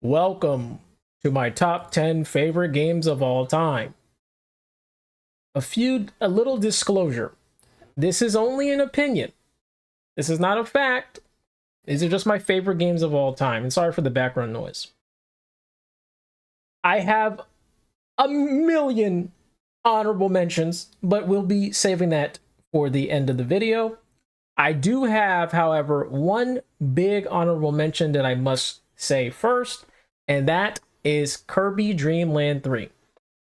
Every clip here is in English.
Welcome to my top 10 favorite games of all time. A little disclosure. This is only an opinion. This is not a fact. These are just my favorite games of all time. And sorry for the background noise. I have a million honorable mentions, but we'll be saving that for the end of the video. I do have, however, one big honorable mention that I must say first, and that is Kirby Dream Land 3.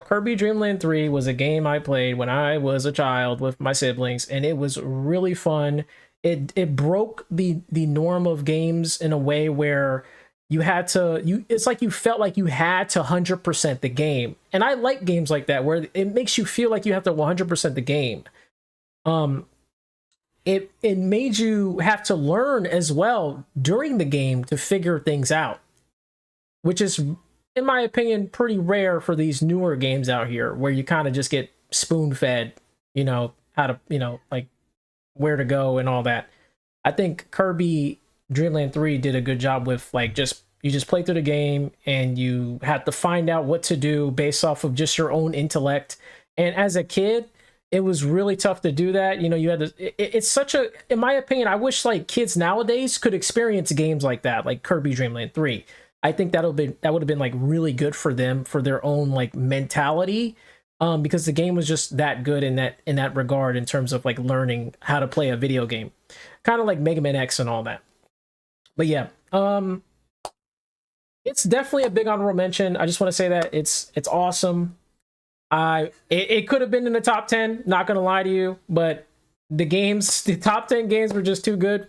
Kirby Dream Land 3 was a game I played when I was a child with my siblings, and it was really fun. It broke the norm of games in a way where you had to, it's like you felt like you had to 100% the game. And I like games like that where it makes you feel like you have to 100% the game. It made you have to learn as well during the game to figure things out, which is, in my opinion, pretty rare for these newer games out here where you kind of just get spoon-fed, how to, like where to go and all that. I think Kirby Dream Land 3 did a good job with you just play through the game and you have to find out what to do based off of just your own intellect. And as a kid, it was really tough to do that. You had to, it's such a, in my opinion, I wish like kids nowadays could experience games like that, like Kirby Dream Land 3. I think that would have been like really good for them, for their own like mentality, because the game was just that good in that regard in terms of like learning how to play a video game, kind of like Mega Man X and all that. But yeah, it's definitely a big honorable mention. I just want to say that it's awesome. It could have been in the top 10, not gonna lie to you, but the top 10 games were just too good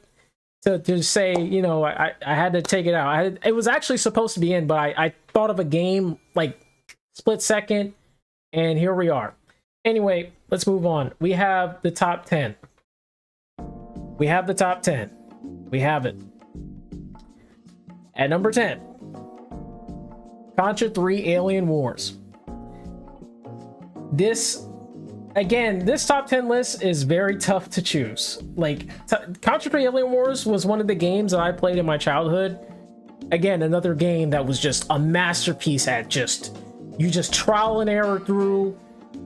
to say, I had to take it out. It was actually supposed to be in, but I thought of a game like split second, and here we are. Anyway, let's move on. We have the top 10. We have the top 10. We have it. At number 10, Contra 3 Alien Wars. This top 10 list is very tough to choose. Like, Contra 3 Alien Wars was one of the games that I played in my childhood. Again, another game that was just a masterpiece at you just trial and error through,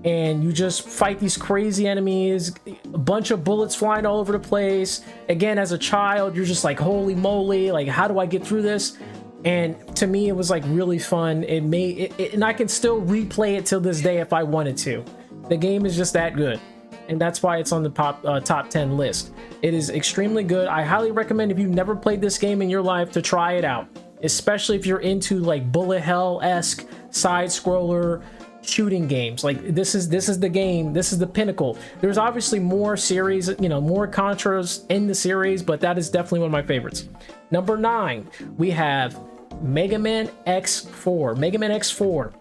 and you just fight these crazy enemies, a bunch of bullets flying all over the place. Again, as a child, you're just like, holy moly, like, how do I get through this? And to me, it was like really fun. And I can still replay it till this day if I wanted to. The game is just that good, and that's why it's on the top 10 list. It is extremely good. I highly recommend, if you've never played this game in your life, to try it out, especially if you're into like bullet hell-esque side scroller shooting games. Like, this is the game. This is the pinnacle. There's obviously more series, more Contras in the series, but that is definitely one of my favorites. Number 9, we have Mega Man X4. Mega Man X4.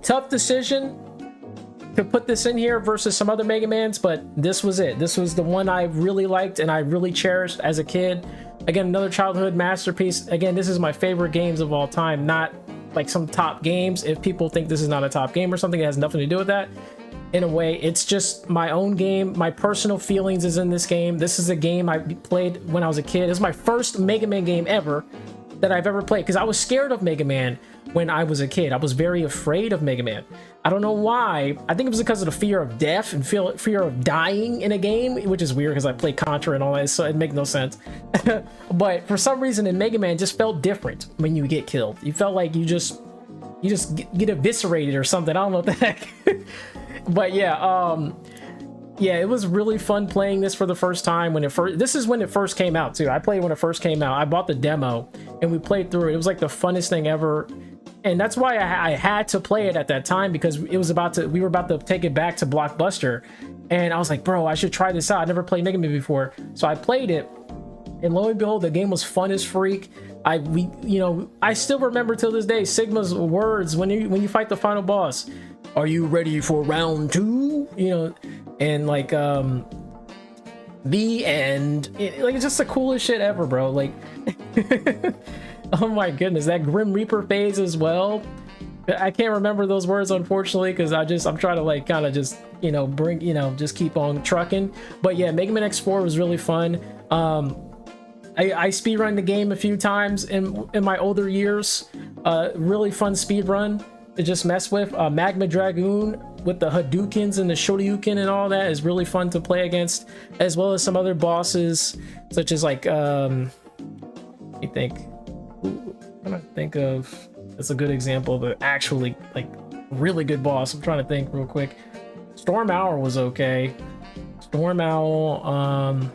Tough decision to put this in here versus some other Mega Mans, but this was it. This was the one I really liked and I really cherished as a kid. Again, another childhood masterpiece. Again, this is my favorite games of all time, not like some top games. If people think this is not a top game or something, it has nothing to do with that. In a way, it's just my own game. My personal feelings is in this game. This is a game I played when I was a kid. This is my first Mega Man game ever that I've ever played, because I was scared of Mega Man when I was a kid. I was very afraid of Mega Man. I don't know why. I think it was because of the fear of death and fear of dying in a game, which is weird because I played Contra and all that, so it makes no sense. But for some reason in Mega Man, it just felt different when you get killed. You felt like you just get eviscerated or something. I don't know what the heck. But yeah, yeah, it was really fun playing this for the first time this is when it first came out too. I played when it first came out. I bought the demo and we played through it. It was like the funnest thing ever. And that's why I had to play it at that time, because we were about to take it back to Blockbuster. And I was like, bro, I should try this out. I never played Mega Man before. So I played it, and lo and behold, the game was fun as freak. I still remember till this day Sigma's words when you fight the final boss. Are you ready for round 2? And like the end. Like, it's just the coolest shit ever, bro. Like, oh my goodness, that Grim Reaper phase as well. I can't remember those words, unfortunately, because I'm trying to like kind of just just keep on trucking. But yeah, Mega Man X4 was really fun. I speedrun the game a few times in my older years. Really fun speed run to just mess with. Magma Dragoon with the Hadoukens and the Shoryuken and all that is really fun to play against, as well as some other bosses such as like I think of that's a good example of an actually like really good boss. I'm trying to think real quick. Storm Owl was okay. Storm Owl,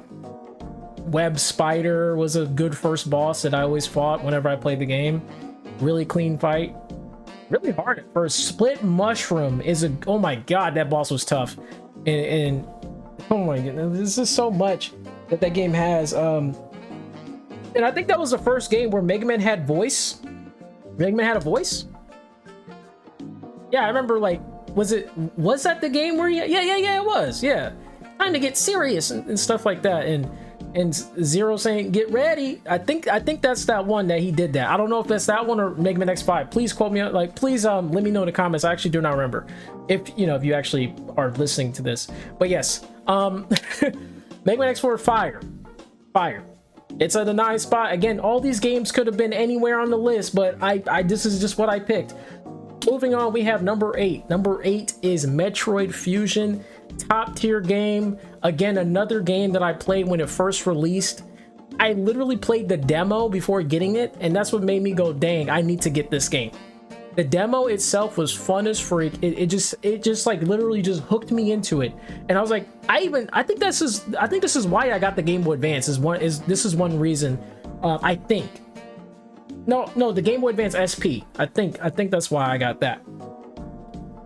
Web Spider was a good first boss that I always fought whenever I played the game. Really clean fight. Really hard at first. Split Mushroom is a, oh my god, that boss was tough. And oh my goodness, this is so much that game has. And I think that was the first game where Mega Man had voice. Mega Man had a voice? Yeah, I remember, like, was that the game where yeah, it was, yeah. Time to get serious and stuff like that. And Zero saying get ready. I think that's that one that he did that. I don't know if that's that one or Mega Man X5. Please quote me, like, please let me know in the comments. I actually do not remember if you actually are listening to this. But yes, Mega Man X4, fire. It's at a nice spot. Again, all these games could have been anywhere on the list, but I this is just what I picked. Moving on, we have number 8. Number 8 is Metroid Fusion. Top tier game. Again, another game that I played when it first released. I literally played the demo before getting it, and that's what made me go, dang, I need to get this game. The demo itself was fun as freak. It just like literally just hooked me into it, and I was like, I think this is why I got the Game Boy Advance. This is one reason. I think. No, the Game Boy Advance SP. I think that's why I got that.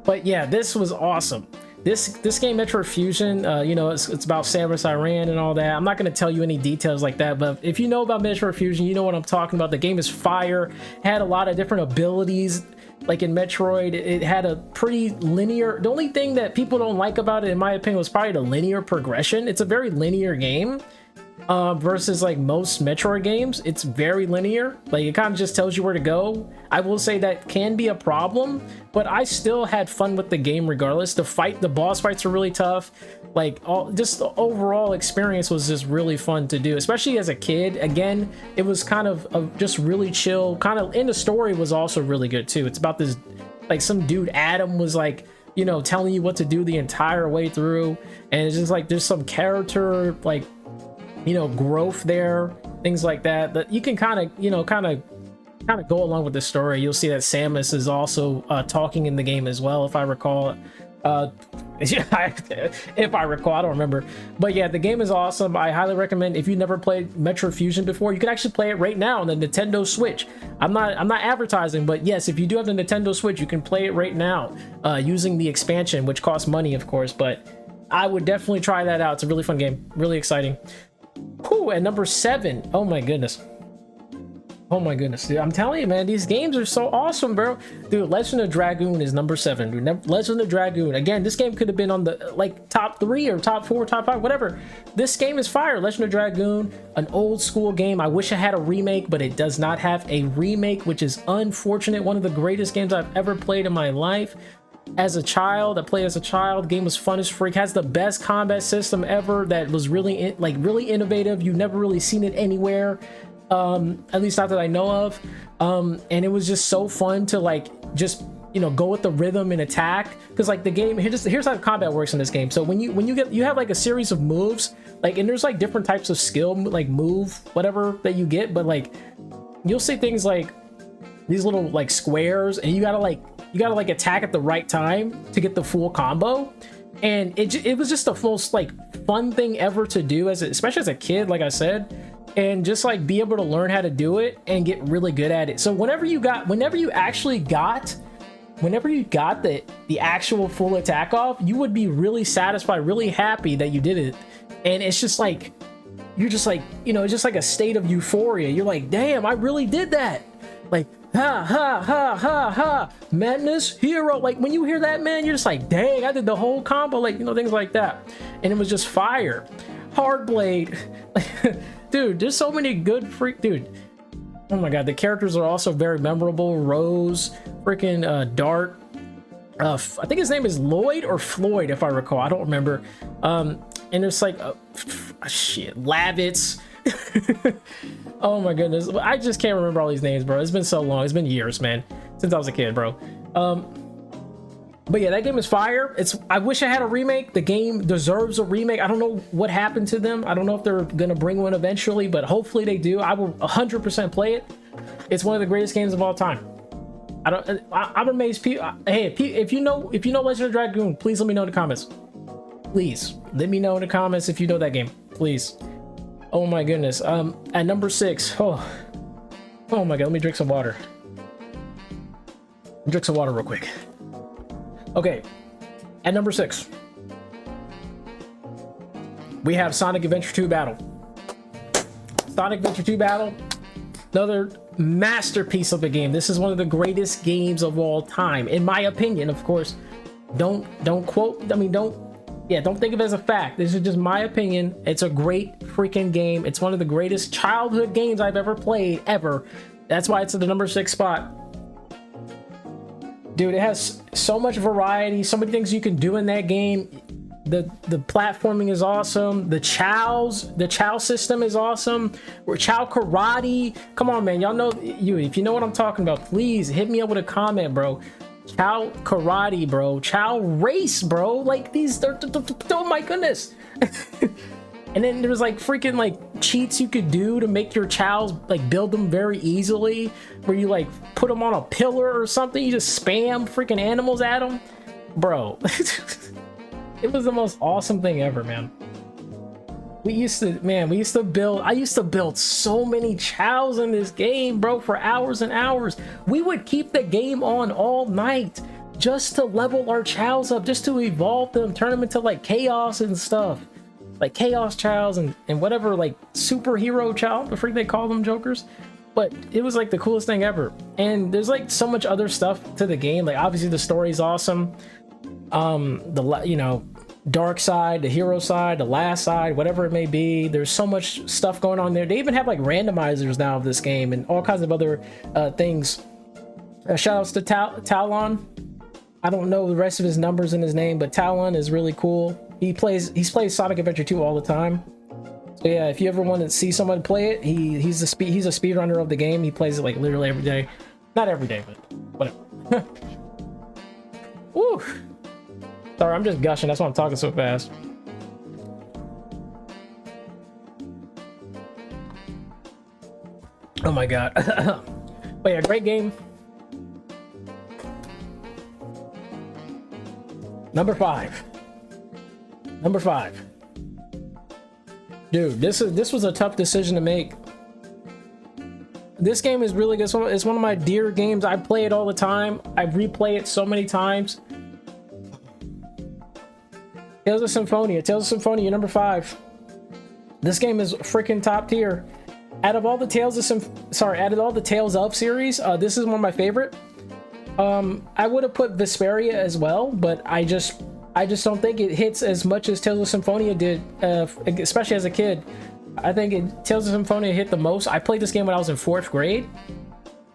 But yeah, this was awesome. This game, Metroid Fusion, it's about Samus Aran and all that. I'm not going to tell you any details like that, but if you know about Metroid Fusion, you know what I'm talking about. The game is fire. It had a lot of different abilities. Like in Metroid, it had a pretty linear. The only thing that people don't like about it, in my opinion, was probably the linear progression. It's a very linear game. Versus like most Metroid games, it's very linear. Like it kind of just tells you where to go. I will say that can be a problem, but I still had fun with the game regardless. The boss fights are really tough. Like just the overall experience was just really fun to do, especially as a kid. Again, it was kind of just really chill. Kind of, and the story was also really good too. It's about this, like some dude Adam was like, telling you what to do the entire way through, and it's just like there's some character like growth there, things like that you can kind of go along with the story. You'll see that Samus is also talking in the game as well, if I recall. If I recall, I don't remember, but yeah, the game is awesome. I highly recommend. If you never played Metroid Fusion before, you can actually play it right now on the Nintendo Switch. I'm not advertising, but yes, if you do have the Nintendo Switch, you can play it right now using the expansion, which costs money, of course, but I would definitely try that out. It's a really fun game, really exciting. Whew, at number 7, oh my goodness, dude, I'm telling you, man, these games are so awesome, bro. Dude, Legend of Dragoon is number 7, dude. Legend of Dragoon, again, this game could have been on the like top 3 or top 4, top 5, whatever. This game is fire. Legend of Dragoon, an old school game. I wish I had a remake, but it does not have a remake, which is unfortunate. One of the greatest games I've ever played in my life. As a child, I played as a child. Game was fun as freak. Has the best combat system ever. That was really really innovative. You've never really seen it anywhere, at least not that I know of. And it was just so fun to like just go with the rhythm and attack, because like the game here's how the combat works in this game. So when you have like a series of moves, like, and there's like different types of skill, like move whatever that you get, but like you'll see things like these little like squares, and you gotta like attack at the right time to get the full combo. And it was just the most like fun thing ever to do, especially as a kid, like I said, and just like be able to learn how to do it and get really good at it. So whenever you got the actual full attack off, you would be really satisfied, really happy that you did it. And it's just like you're just like it's just like a state of euphoria. You're like, damn, I really did that. Like, ha ha ha ha ha, madness hero. Like when you hear that, man, you're just like, dang, I did the whole combo, like, things like that. And it was just fire. Hardblade, dude, there's so many good dude, oh my god, the characters are also very memorable. Rose, freaking Dart, I think his name is Lloyd or Floyd, if I recall, I don't remember. And there's like shit, Lavitz, Oh my goodness, I just can't remember all these names, bro. It's been so long. It's been years, man, since I was a kid, bro. But yeah, that game is fire. I wish I had a remake. The game deserves a remake. I don't know what happened to them. I don't know if they're gonna bring one eventually, but hopefully they do. I will 100% play it. It's one of the greatest games of all time. I'm amazed. Hey, if you know Legend of Dragoon, please let me know in the comments. Please let me know in the comments if you know that game, please. Oh my goodness. At number 6. Oh my god. Let me drink some water. Drink some water real quick. Okay, at number 6, we have Sonic Adventure 2 Battle. Sonic Adventure 2 Battle, another masterpiece of a game. This is one of the greatest games of all time, in my opinion. Of course, don't quote. I mean, don't think of it as a fact. This is just my opinion. It's a great freaking game. It's one of the greatest childhood games I've ever played, ever. That's why it's at the number 6 spot. Dude, it has so much variety, so many things you can do in that game. The platforming is awesome. The chow system is awesome. Or chow karate. Come on, man. Y'all know if you know what I'm talking about, please hit me up with a comment, bro. Chow karate, bro. Chow race, bro. Like oh my goodness. And then there's like freaking like cheats you could do to make your chows, like build them very easily, where you like put them on a pillar or something. You just spam freaking animals at them, bro. It was the most awesome thing ever, man. I used to build so many chows in this game, bro, for hours and hours. We would keep the game on all night just to level our chows up, just to evolve them, turn them into like chaos and stuff. Like chaos chows and whatever, like superhero chow, the freak they call them, jokers. But it was like the coolest thing ever. And there's like so much other stuff to the game. Like obviously the story's awesome. Dark side, the hero side, the last side, whatever it may be. There's so much stuff going on there. They even have like randomizers now of this game and all kinds of other things. Shout outs to Talon. I don't know the rest of his numbers in his name, but Talon is really cool. He plays Sonic Adventure 2 all the time. So yeah, if you ever want to see someone play it, he's a speedrunner of the game. He plays it like literally every day. Not every day, but whatever. Woo! Sorry, I'm just gushing. That's why I'm talking so fast. Oh my god. But yeah, great game. Number 5. Dude, this was a tough decision to make. This game is really good. It's one of my dear games. I play it all the time. I replay it so many times. Tales of Symphonia, number 5. This game is freaking top tier. Out of all the Tales of series, this is one of my favorite. I would have put Vesperia as well, but I just don't think it hits as much as Tales of Symphonia did, especially as a kid. I think Tales of Symphonia hit the most. I played this game when I was in 4th grade,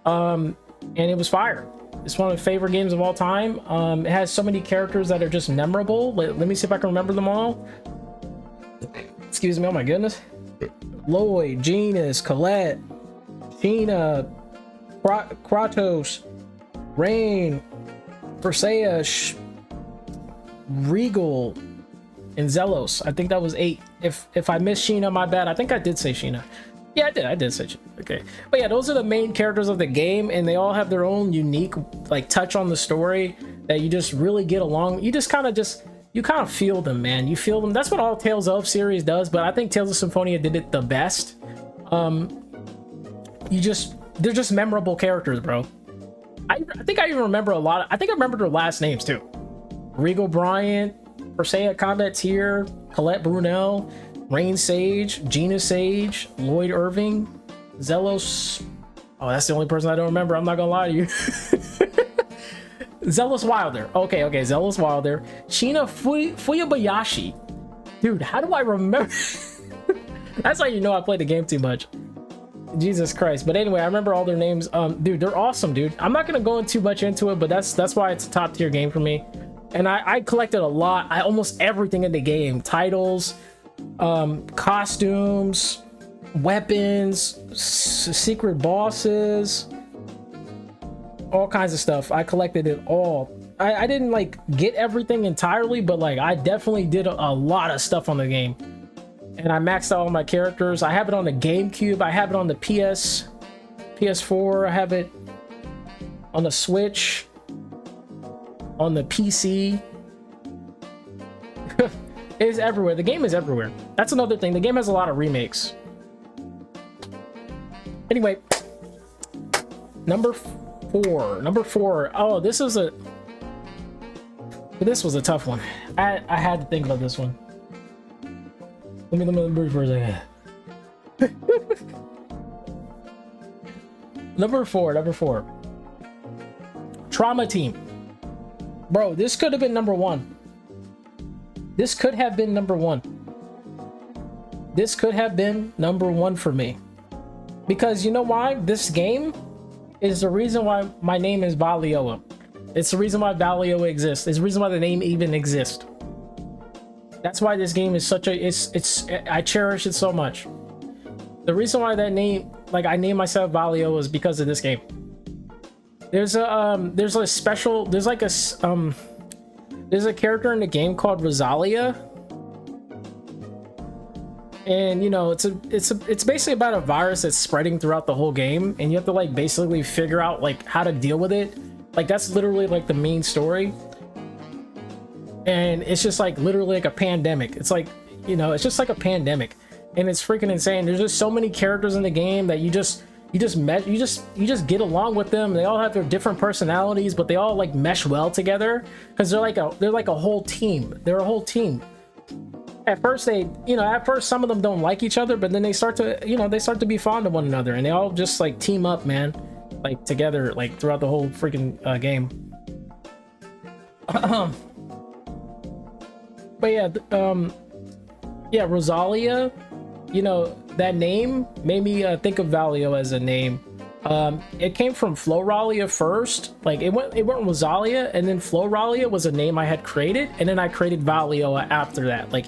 and it was fire. It's one of my favorite games of all time. It has so many characters that are just memorable. Let me see if I can remember them all. Excuse me, oh my goodness. Lloyd, Genis, Colette, Sheena, Kratos, Rain, Persea, Regal, and Zelos. I think that was 8. If I missed Sheena, my bad. I think I did say Sheena. Yeah, I did say Sheena. Okay. But yeah, those are the main characters of the game, and they all have their own unique like touch on the story that you just really get along. You kind of feel them, man. You feel them. That's what all Tales of series does, but I think Tales of Symphonia did it the best. They're just memorable characters, bro. I think I even remember a lot. I think I remember their last names too. Regal Bryant, Persea Combat Tier, Colette Brunel, Rain Sage, Gina Sage, Lloyd Irving, Zelos. Oh, that's the only person I don't remember. I'm not gonna lie to you. Zelos Wilder. Okay, Zelos Wilder. Sheena Fuyabayashi. Dude, how do I remember? That's how you know I played the game too much. Jesus Christ. But anyway, I remember all their names. Dude, they're awesome, dude. I'm not gonna go too much into it, but that's why it's a top tier game for me. And I collected a lot. Almost everything in the game. Titles, costumes, weapons, secret bosses, all kinds of stuff. I collected it all. I didn't like get everything entirely, but like I definitely did a lot of stuff on the game. And I maxed out all my characters. I have it on the GameCube. I have it on the PS4. I have it on the Switch, on the PC. It's everywhere. The game is everywhere. That's another thing. The game has a lot of remakes. Anyway, number four. Oh, this was a tough one. I had to think about this one. Let me breathe for a second. Number four. Trauma Team. Bro, this could have been number one. This could have been number one. This could have been number one for me. Because you know why? This game is the reason why my name is Valioa. It's the reason why Valioa exists. It's the reason why the name even exists. That's why this game is such a I cherish it so much. The reason why that name, like I named myself Valioa, is because of this game. There's a character in the game called Rosalia, and you know it's basically about a virus that's spreading throughout the whole game, and you have to like basically figure out like how to deal with it. Like that's literally like the main story, and it's just like literally like a pandemic. It's like, you know, it's just like a pandemic, and it's freaking insane. There's just so many characters in the game that you just get along with them. They all have their different personalities, but they all like mesh well together because they're like a whole team. They're a whole team. At first some of them don't like each other, but then they start to be fond of one another, and they all just like team up, man, like together, like throughout the whole freaking game. But yeah, Rosalia, you know, that name made me think of Valio as a name. It came from Floralia first. Like it went Rosalia, and then Floralia was a name I had created, and then I created Valioa after that. Like,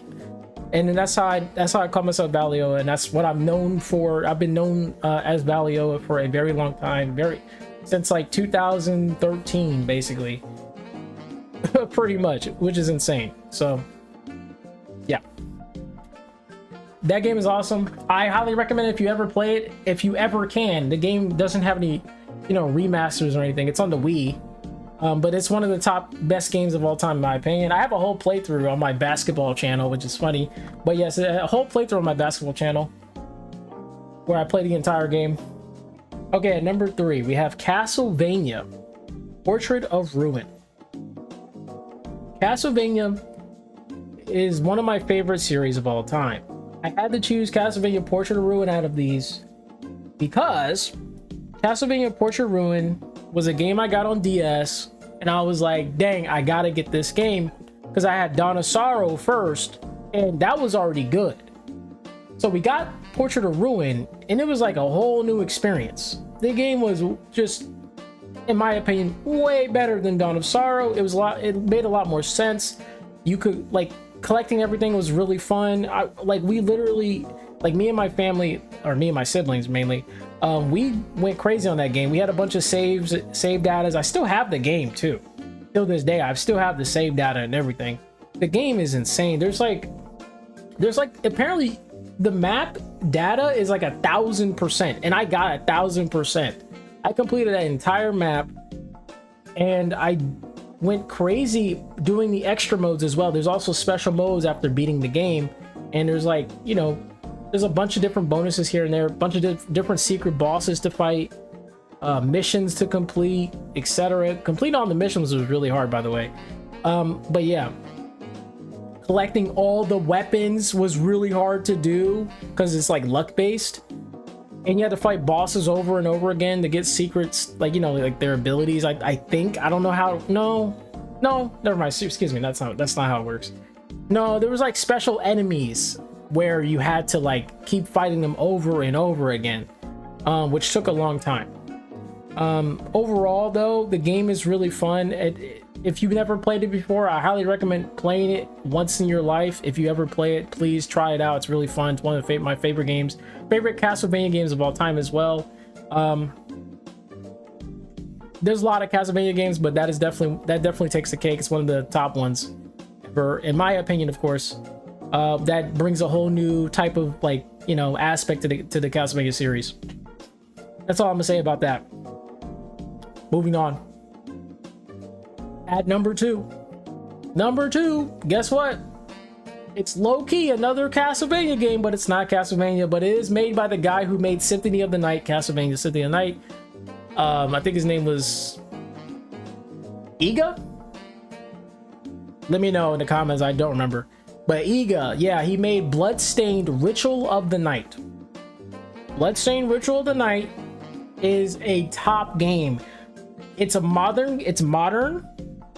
and then that's how I call myself Valioa, and that's what I'm known for. I've been known as Valioa for a very long time, since like 2013, basically, pretty much, which is insane. So, yeah. That game is awesome. I highly recommend it if you ever play it, if you ever can. The game doesn't have any, you know, remasters or anything. It's on the Wii, but it's one of the top best games of all time in my opinion. I have a whole playthrough on my basketball channel, which is funny. But yes, a whole playthrough on my basketball channel where I play the entire game. Okay, at number 3, we have Castlevania: Portrait of Ruin. Castlevania is one of my favorite series of all time. I had to choose Castlevania Portrait of Ruin out of these because Castlevania Portrait of Ruin was a game I got on DS, and I was like, dang, I gotta get this game because I had Dawn of Sorrow first, and that was already good. So we got Portrait of Ruin, and it was like a whole new experience. The game was just, in my opinion, way better than Dawn of Sorrow. It made a lot more sense. You could like, collecting everything was really fun. We literally, like me and my family, or me and my siblings mainly, we went crazy on that game. We had a bunch of save datas. I still have the game too. Till this day, I still have the save data and everything. The game is insane. There's like apparently the map data is like 1,000%, and I got 1,000%. I completed that entire map, and I went crazy doing the extra modes as well. There's also special modes after beating the game, and there's like, you know, there's a bunch of different bonuses here and there, a bunch of different secret bosses to fight, missions to complete, etc. Completing all the missions was really hard, by the way. But yeah, collecting all the weapons was really hard to do because it's like luck based, and you had to fight bosses over and over again to get secrets, like, you know, like their abilities. I think, I don't know how. No, never mind, excuse me, that's not how it works. No, there was like special enemies where you had to like keep fighting them over and over again, which took a long time. Overall though, the game is really fun. if you've never played it before, I highly recommend playing it once in your life. If you ever play it, please try it out. It's really fun. It's one of my favorite games, favorite Castlevania games of all time as well. There's a lot of Castlevania games, but that definitely takes the cake. It's one of the top ones, in my opinion, of course. That brings a whole new type of, like, you know, aspect to the Castlevania series. That's all I'm gonna say about that. Moving on. At number two, guess what? It's low-key another Castlevania game, but it's not Castlevania, but it is made by the guy who made Symphony of the Night, Castlevania Symphony of the Night. I think his name was Iga? Let me know in the comments, I don't remember. But Iga, yeah, he made Bloodstained Ritual of the Night. Bloodstained Ritual of the Night is a top game. It's modern,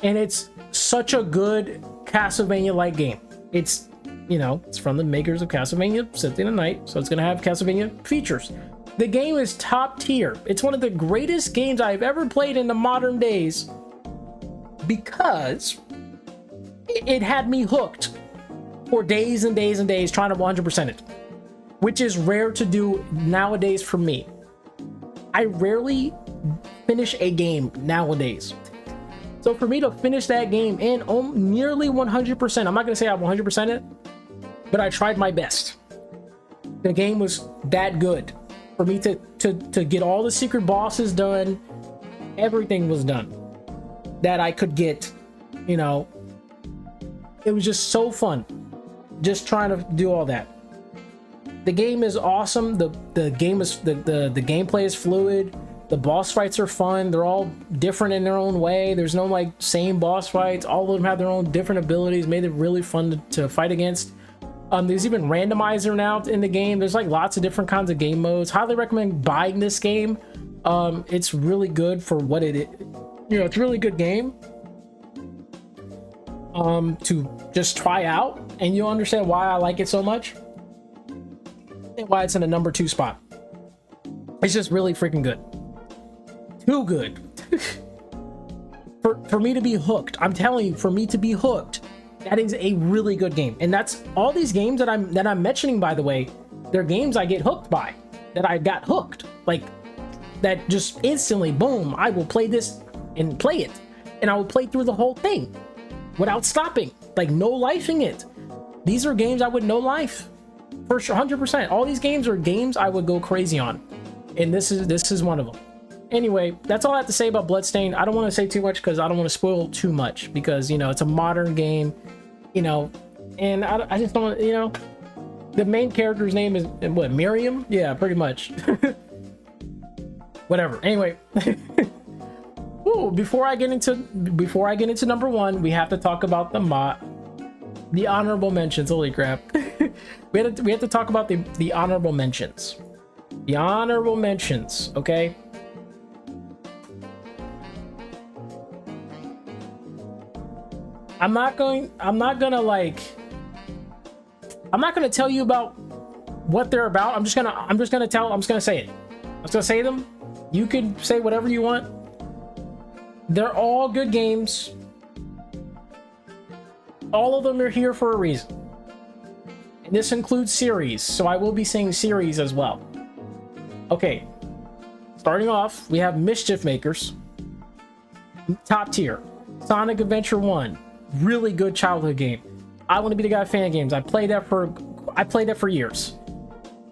and it's such a good Castlevania-like game. It's, you know, it's from the makers of Castlevania Symphony of the Night, so it's gonna have Castlevania features. The game is top tier. It's one of the greatest games I've ever played in the modern days because it had me hooked for days and days and days trying to 100% it, which is rare to do nowadays for me. I rarely finish a game nowadays. So for me to finish that game in nearly 100%, I'm not gonna say I 100% it, but I tried my best. The game was that good. For me to get all the secret bosses done, everything was done that I could get, you know. It was just so fun, just trying to do all that. The game is awesome. The game is the gameplay is fluid. The boss fights are fun. They're all different in their own way. There's no like same boss fights. All of them have their own different abilities. Made it really fun to fight against. There's even randomizer now in the game. There's like lots of different kinds of game modes. Highly recommend buying this game. It's really good for what it is. You know, it's a really good game to just try out, and you'll understand why I like it so much and why it's in the number 2 spot. It's just really freaking good. Too good. for me to be hooked. I'm telling you, for me to be hooked, that is a really good game. And that's all these games that I'm mentioning, by the way, they're games I get hooked by, that I got hooked, like that just instantly, boom, I will play this and play it, and I will play through the whole thing without stopping, like no lifing it. These are games I would no life for sure, 100%. All these games are games I would go crazy on, and this is one of them. Anyway, that's all I have to say about Bloodstained. I don't want to say too much because I don't want to spoil too much, because, you know, it's a modern game, you know, and I just don't, you know, the main character's name is what, Miriam? Yeah, pretty much. Whatever. Anyway, ooh, before I get into number 1, we have to talk about the honorable mentions. Holy crap. we have to talk about the honorable mentions. The honorable mentions, okay? I'm not gonna tell you about what they're about. I'm just gonna say it. I'm just gonna say them. You can say whatever you want. They're all good games. All of them are here for a reason. And this includes series, so I will be saying series as well. Okay. Starting off, we have Mischief Makers. Top tier. Sonic Adventure 1. Really good childhood game. I Want to Be the Guy fan games. I played that for years.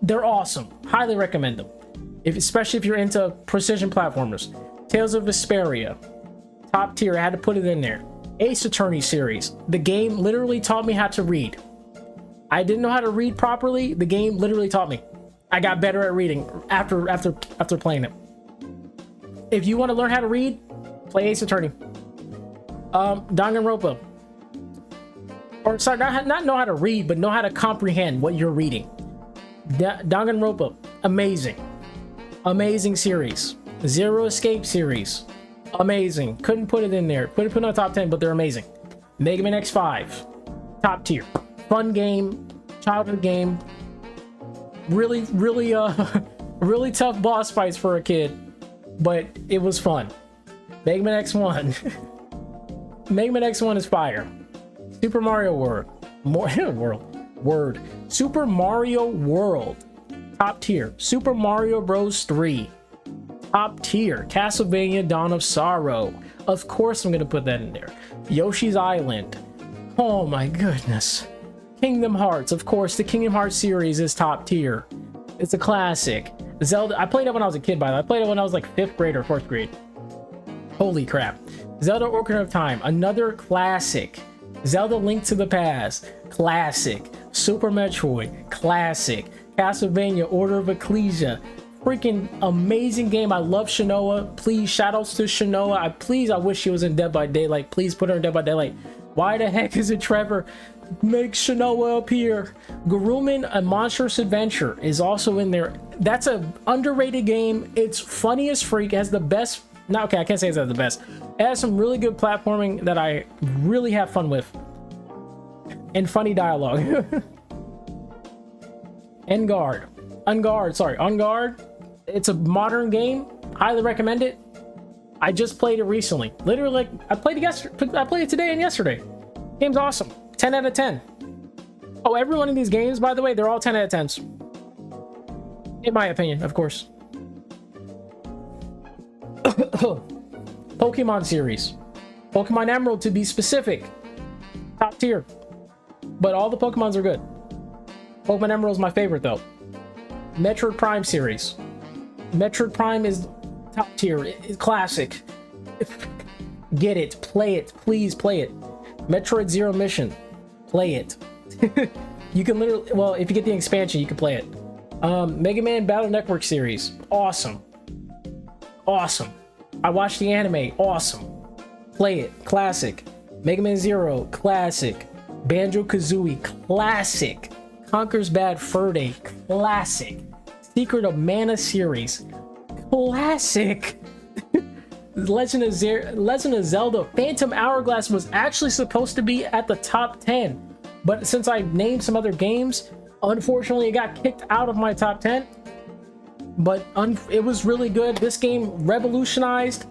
They're awesome. Highly recommend them. Especially if you're into precision platformers. Tales of Vesperia. Top tier. I had to put it in there. Ace Attorney series. The game literally taught me how to read. I didn't know how to read properly. The game literally taught me. I got better at reading after playing it. If you want to learn how to read, play Ace Attorney. Danganronpa. Or sorry, not know how to read, but know how to comprehend what you're reading. Danganronpa, amazing series. Zero Escape series, amazing. Couldn't put it in there. Couldn't put it on top 10, but they're amazing. Mega Man X5, top tier. Fun game, childhood game. Really really tough boss fights for a kid, but it was fun. Mega Man X1. Mega Man X1 is fire. Super Mario World. Super Mario World. Top tier. Super Mario Bros. 3. Top tier. Castlevania Dawn of Sorrow. Of course I'm going to put that in there. Yoshi's Island. Oh my goodness. Kingdom Hearts. Of course, the Kingdom Hearts series is top tier. It's a classic. Zelda. I played it when I was a kid, by the way. I played it when I was like 5th grade or 4th grade. Holy crap. Zelda Ocarina of Time. Another classic. Zelda Link to the Past. Classic. Super Metroid. Classic. Castlevania Order of Ecclesia. Freaking amazing game. I love Shinoa. Please, shoutouts to Shinoa. I wish she was in Dead by Daylight. Please put her in Dead by Daylight. Why the heck is it Trevor? Make Shinoa appear. Gurumin, A Monstrous Adventure is also in there. That's an underrated game. It's funny as freak. It has the best. No, okay, I can't say it's the best. It has some really good platforming that I really have fun with. And funny dialogue. On Guard. It's a modern game. Highly recommend it. I just played it recently. Literally, like, I played it today and yesterday. Game's awesome. 10 out of 10. Oh, every one of these games, by the way, they're all 10 out of 10s. In my opinion, of course. Pokemon series. Pokemon Emerald, to be specific. Top tier. But all the Pokemons are good. Pokemon Emerald is my favorite, though. Metroid Prime series. Metroid Prime is top tier. It's classic. Get it. Play it. Please play it. Metroid Zero Mission. Play it. You can literally... Well, if you get the expansion, you can play it. Mega Man Battle Network series. Awesome. Awesome. I watched the anime. Awesome. Play it. Classic. Mega Man Zero. Classic. Banjo-Kazooie. Classic. Conker's Bad Fur Day. Classic. Secret of Mana series. Classic. Legend of Zelda Phantom Hourglass was actually supposed to be at the top 10, but since I named some other games, unfortunately it got kicked out of my top 10. But it was really good. This game revolutionized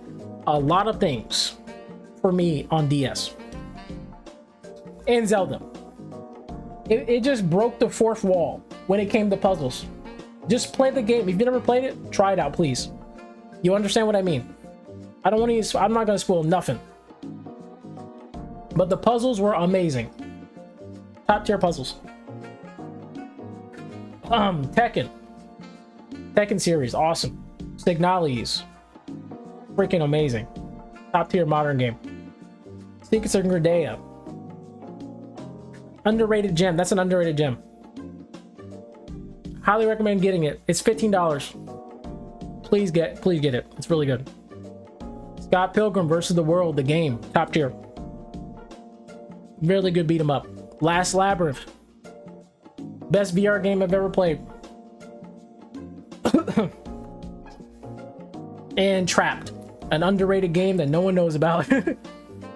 a lot of things for me on DS and Zelda. It just broke the fourth wall when it came to puzzles. Just play the game. If you've never played it, try it out, please. You understand what I mean? I'm not going to spoil nothing. But the puzzles were amazing. Top tier puzzles. Tekken series, awesome. Signalis, freaking amazing. Top tier modern game. Secrets of Gridea. Underrated gem. That's an underrated gem. Highly recommend getting it. It's $15. Please get it. It's really good. Scott Pilgrim vs. the World, the game. Top tier. Really good beat 'em up. Last Labyrinth. Best VR game I've ever played. And Trapped. An underrated game that no one knows about.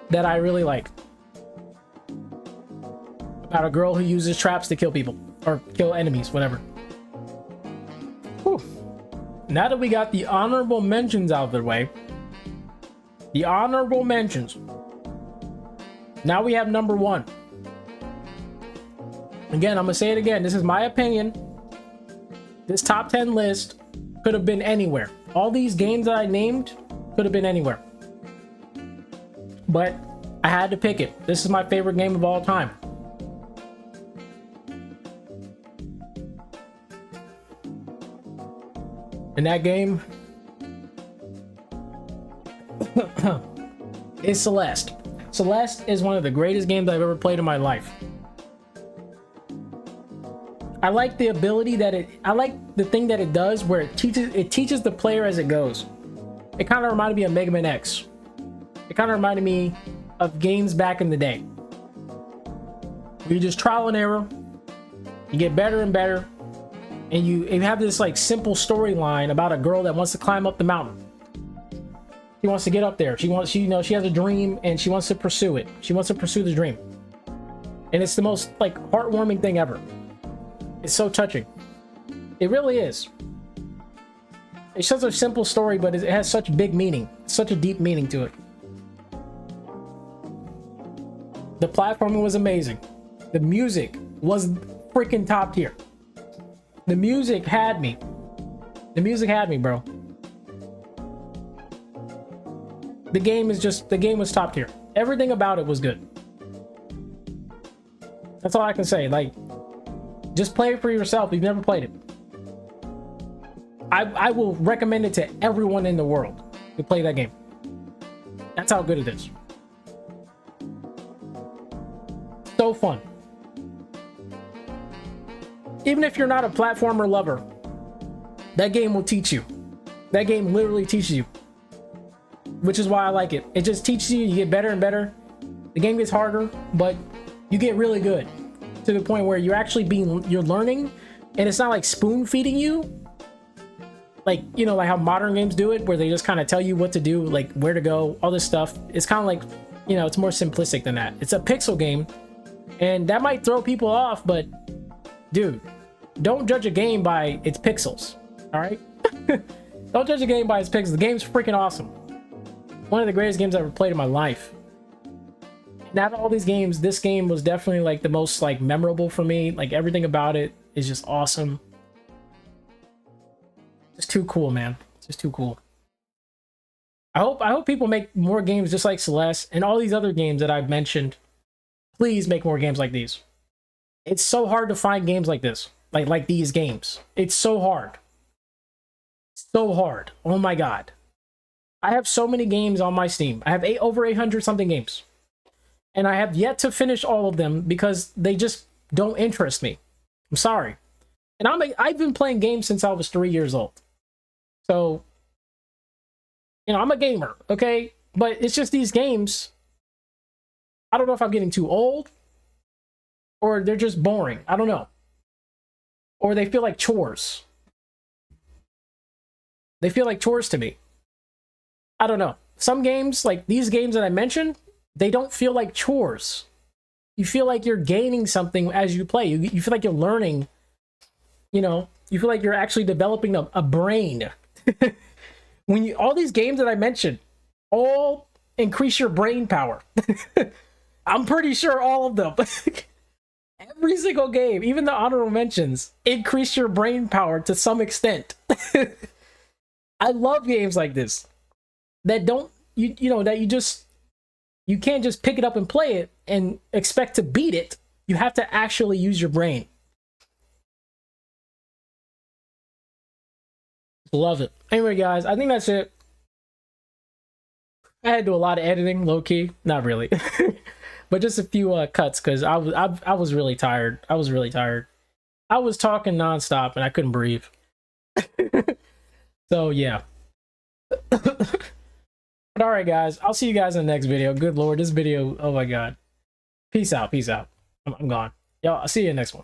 That I really like. About a girl who uses traps to kill people. Or kill enemies, whatever. Whew. Now that we got the honorable mentions out of the way. The honorable mentions. Now we have number 1. Again, I'm gonna say it again. This is my opinion. This top 10 list could have been anywhere. All these games that I named could have been anywhere. But I had to pick it. This is my favorite game of all time. And that game is Celeste. Celeste is one of the greatest games I've ever played in my life. I like the ability that I like the thing that it does where it teaches the player as it goes. It kind of reminded me of Mega Man X. It kind of reminded me of games back in the day. You just trial and error. You get better and better. And you have this like simple storyline about a girl that wants to climb up the mountain. She wants to get up there. She has a dream and she wants to pursue it. She wants to pursue the dream. And it's the most like heartwarming thing ever. It's so touching. It really is. It's such a simple story, but it has such big meaning. Such a deep meaning to it. platforming was amazing. The music was freaking top tier. The music had me. The music had me, bro. The game was top tier. Everything about it was good. That's all I can say. Like, just play it for yourself if you've never played it. I will recommend it to everyone in the world to play that game. That's how good it is. So fun. Even if you're not a platformer lover, that game will teach you. That game literally teaches you. Which is why I like it. It just teaches you, you get better and better. The game gets harder, but you get really good. To the point where you're actually you're learning, and it's not like spoon feeding you. Like, you know, like how modern games do it, where they just kind of tell you what to do, like where to go, all this stuff. It's kind of like, you know, it's more simplistic than that. It's a pixel game, and that might throw people off, but dude, don't judge a game by its pixels, all right? Don't judge a game by its pixels. The game's freaking awesome. One of the greatest games I've ever played in my life. And out of all these games, this game was definitely like the most like memorable for me. Like everything about it is just awesome. Just too cool, man. It's just too cool. I hope people make more games just like Celeste and all these other games that I've mentioned. Please make more games like these. It's so hard to find games like this. Like these games. It's so hard. So hard. Oh my god. I have so many games on my Steam. I have over 800 something games. And I have yet to finish all of them because they just don't interest me. I'm sorry. And I've been playing games since I was 3 years old. So, you know, I'm a gamer, okay? But it's just these games, I don't know if I'm getting too old or they're just boring. I don't know. Or they feel like chores. They feel like chores to me. I don't know. Some games, like these games that I mentioned, they don't feel like chores. You feel like you're gaining something as you play. You feel like you're learning, you know, you feel like you're actually developing a brain. When all these games that I mentioned all increase your brain power. I'm pretty sure all of them. Every single game, even the honorable mentions, increase your brain power to some extent. I love games like this that don't you know that you can't just pick it up and play it and expect to beat it. You have to actually use your brain. Love it. Anyway, guys, I think that's it. I had to do a lot of editing, low key, not really, but just a few cuts because I was really tired. I was really tired. I was talking nonstop and I couldn't breathe. So yeah. But all right, guys, I'll see you guys in the next video. Good lord, this video, oh my god. Peace out. I'm gone. Y'all, I'll see you in the next one.